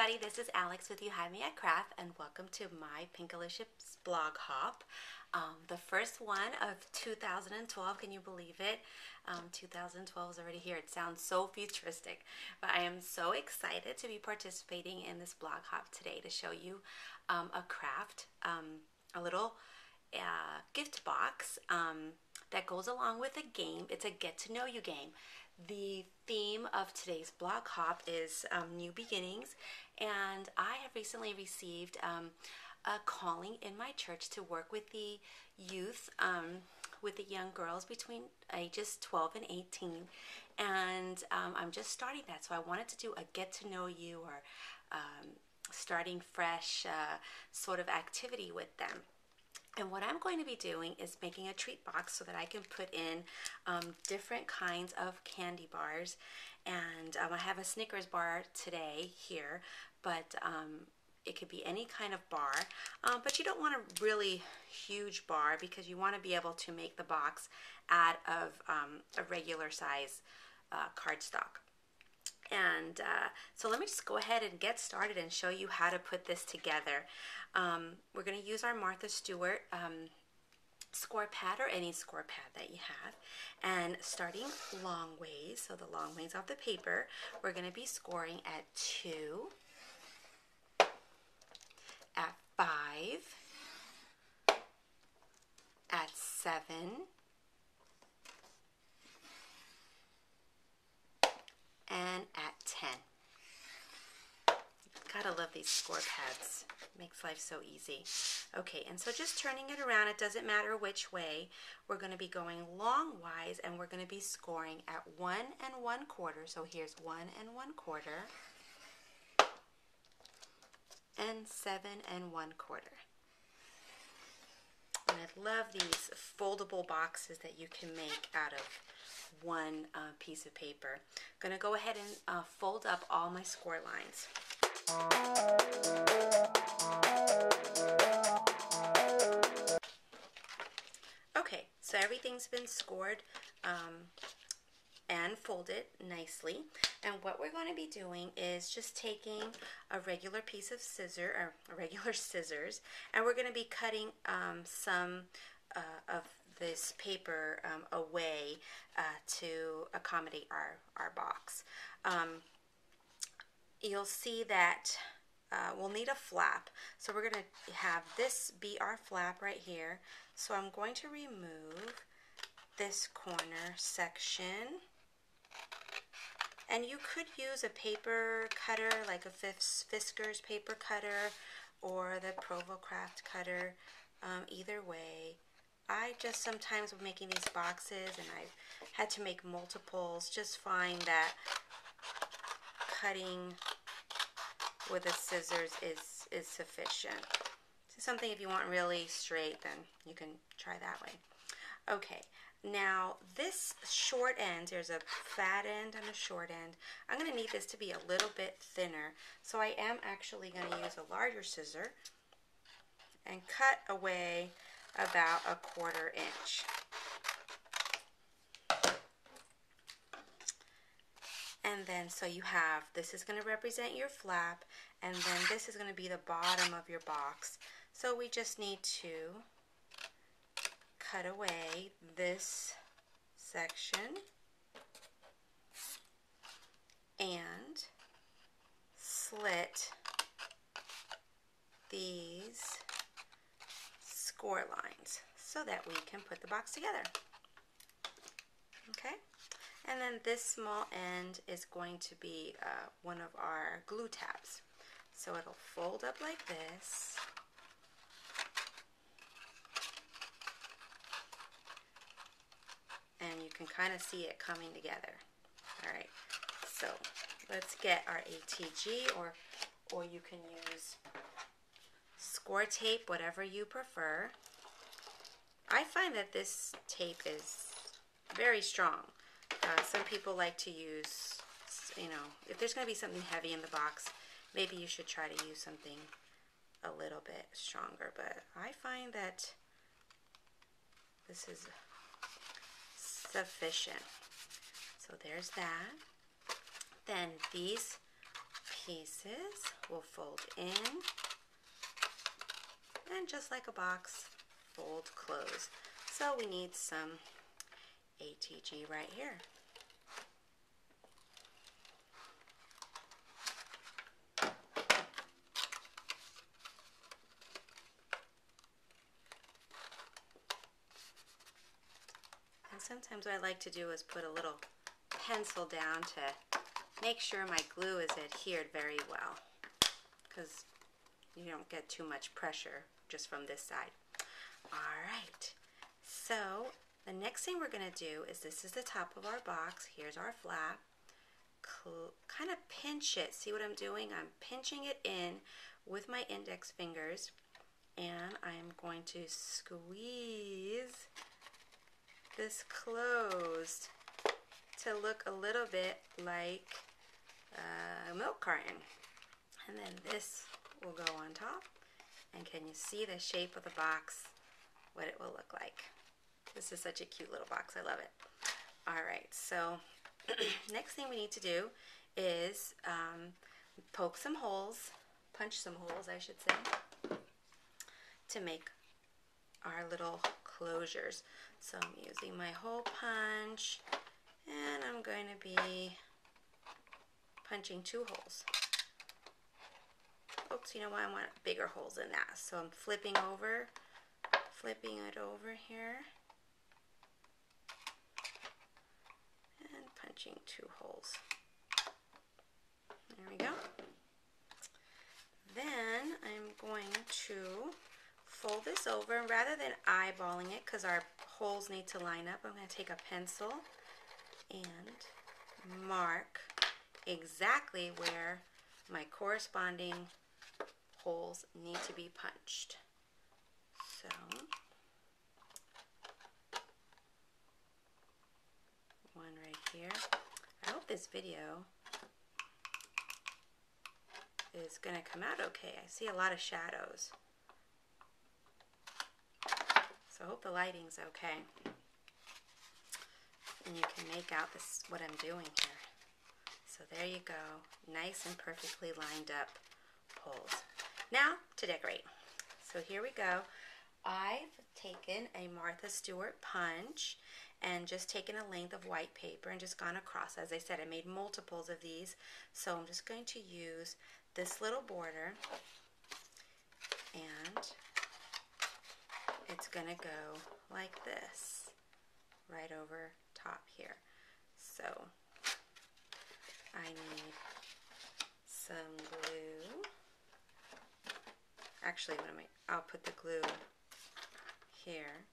everybody, this is Alex with You Had Me at Craft, and welcome to my Licious blog hop. The first one of 2012, can you believe it? 2012 is already here. It sounds so futuristic, but I am so excited to be participating in this blog hop today to show you a craft, a little gift box that goes along with a game. It's a get to know you game. The theme of today's blog hop is new beginnings, and I have recently received a calling in my church to work with the youth, with the young girls between ages 12 and 18, and I'm just starting that, so I wanted to do a get to know you or starting fresh sort of activity with them. And what I'm going to be doing is making a treat box so that I can put in different kinds of candy bars. And I have a Snickers bar today here, but it could be any kind of bar. But you don't want a really huge bar because you want to be able to make the box out of a regular size cardstock. And so let me just go ahead and get started and show you how to put this together. We're going to use our Martha Stewart score pad or any score pad that you have. And starting long ways, so the long ways of the paper, we're going to be scoring at 2, at 5, at 7, and at 10. Gotta love these score pads. Makes life so easy. Okay, and so just turning it around, it doesn't matter which way. We're going to be going longwise, and we're going to be scoring at 1 1/4. So here's 1 1/4, and 7 1/4. And I love these foldable boxes that you can make out of one piece of paper. I'm going to go ahead and fold up all my score lines. Okay, so everything's been scored and folded nicely. And what we're going to be doing is just taking a regular piece of scissor, or regular scissors, and we're going to be cutting some of this paper away to accommodate our box. You'll see that we'll need a flap, so we're going to have this be our flap right here. So I'm going to remove this corner section, and you could use a paper cutter like a Fiskars paper cutter or the Provocraft cutter, either way. I just sometimes when making these boxes, and I've had to make multiples, just find that cutting with the scissors is sufficient. So something if you want really straight, then you can try that way. Okay, now this short end, there's a fat end and a short end. I'm going to need this to be a little bit thinner, so I am actually going to use a larger scissor and cut away about 1/4 inch. And then so you have, this is going to represent your flap, and then this is going to be the bottom of your box. So we just need to cut away this section and slit these score lines so that we can put the box together. Okay? And then this small end is going to be one of our glue tabs. So it'll fold up like this. And you can kind of see it coming together. Alright, so let's get our ATG, or you can use score tape, whatever you prefer. I find that this tape is very strong. Some people like to use, if there's going to be something heavy in the box, maybe you should try to use something a little bit stronger. But I find that this is sufficient. So there's that. Then these pieces will fold in, and just like a box, fold close. So we need some ATG right here. And sometimes what I like to do is put a little pencil down to make sure my glue is adhered very well, because you don't get too much pressure just from this side. Alright, so the next thing we're going to do is, this is the top of our box. Here's our flap. Kind of pinch it. See what I'm doing? I'm pinching it in with my index fingers, and I'm going to squeeze this closed to look a little bit like a milk carton. And then this will go on top. And can you see the shape of the box, what it will look like? This is such a cute little box. I love it. Alright, so next thing we need to do is poke some holes, punch some holes I should say, to make our little closures. So I'm using my hole punch, and I'm going to be punching 2 holes. Oops, you know what? I want bigger holes than that. So I'm flipping it over here, and punching 2 holes. There we go. Then I'm going to fold this over, and rather than eyeballing it, because our holes need to line up, I'm going to take a pencil and mark exactly where my corresponding holes need to be punched. So one right here. I hope this video is going to come out okay. I see a lot of shadows, so I hope the lighting's okay and you can make out this, what I'm doing here. So there you go, nice and perfectly lined up holes. Now to decorate. So here we go. I've taken a Martha Stewart punch and just taken a length of white paper and just gone across. As I said, I made multiples of these, so I'm just going to use this little border, and it's gonna go like this right over top here. So I need some glue. Actually, I'll put the glue here.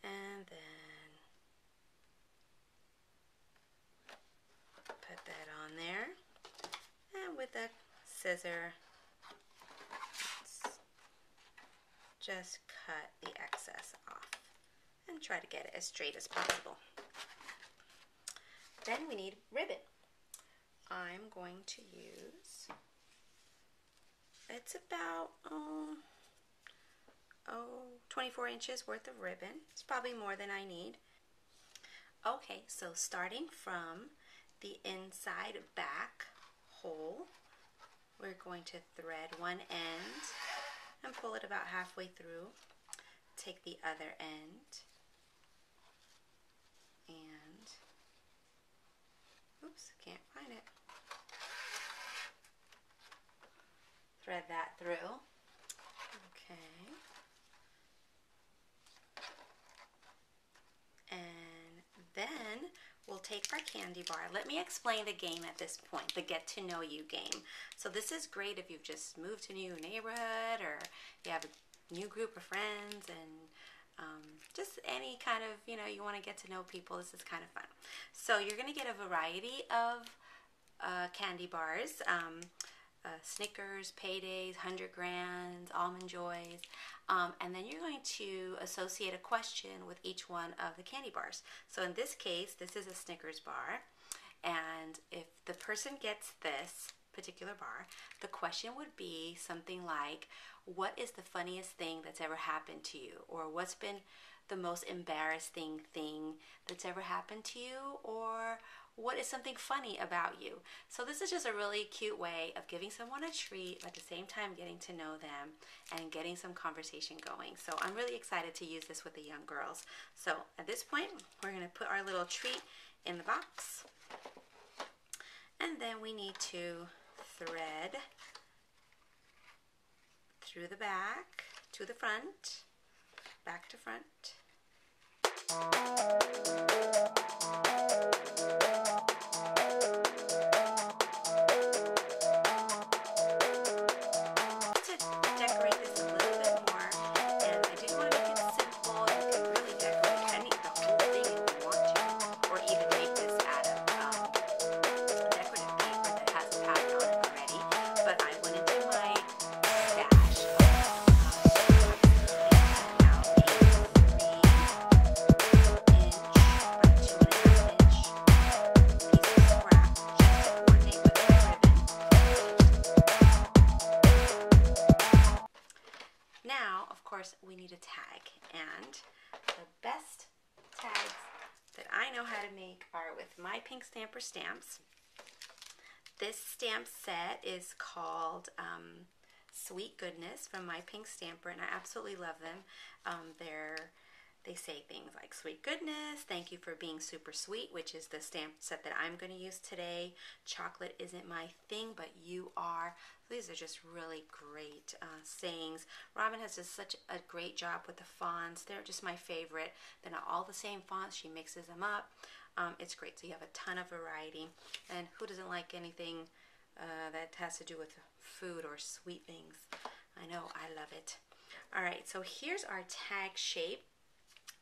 And then put that on there. And with a scissor, just cut the excess off and try to get it as straight as possible. Then we need ribbon. I'm going to use, it's about 24 inches worth of ribbon. It's probably more than I need. Okay, so starting from the inside back hole, we're going to thread one end and pull it about halfway through. Take the other end and, oops, can't find it. Thread that through. Okay. And then we'll take our candy bar. Let me explain the game at this point, the get to know you game. So this is great if you've just moved to a new neighborhood, or you have a new group of friends, and just any kind of, you want to get to know people. This is kind of fun. So you're going to get a variety of candy bars. Snickers, Paydays, 100 Grands, Almond Joys, and then you're going to associate a question with each one of the candy bars. So in this case, this is a Snickers bar, and if the person gets this, particular bar. The question would be something like, what is the funniest thing that's ever happened to you? Or what's been the most embarrassing thing that's ever happened to you? Or what is something funny about you? So this is just a really cute way of giving someone a treat, at the same time getting to know them and getting some conversation going. So I'm really excited to use this with the young girls. So at this point, we're going to put our little treat in the box. And then we need to thread through the back to the front, back to front. To decorate this a little bit more, and I did want to make it simple. You can really decorate the whole thing if you want to, or even make this out of decorative paper that has a pattern on it already. But I went into my stash we need a tag, and the best tags that I know how to make are with My Pink Stamper stamps. This stamp set is called Sweet Goodness from My Pink Stamper, and I absolutely love them. They say things like sweet goodness, thank you for being super sweet, which is the stamp set that I'm going to use today. Chocolate isn't my thing, but you are. These are just really great sayings. Robin has done such a great job with the fonts. They're just my favorite. They're not all the same fonts. She mixes them up. It's great. So you have a ton of variety. And who doesn't like anything that has to do with food or sweet things? I know, I love it. All right, so here's our tag shape.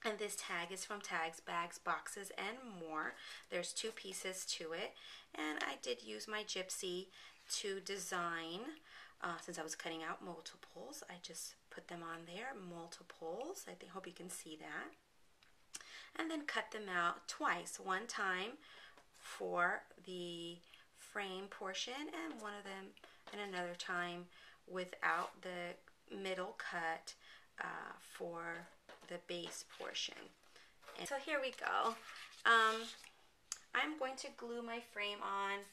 And this tag is from Tags, Bags, Boxes, and More. There's 2 pieces to it. And I did use my Gypsy to design, since I was cutting out multiples. I just put them on there, multiples. I hope you can see that. And then cut them out twice. One time for the frame portion, and one of them and another time without the middle cut for the base portion. And so here we go. I'm going to glue my frame on.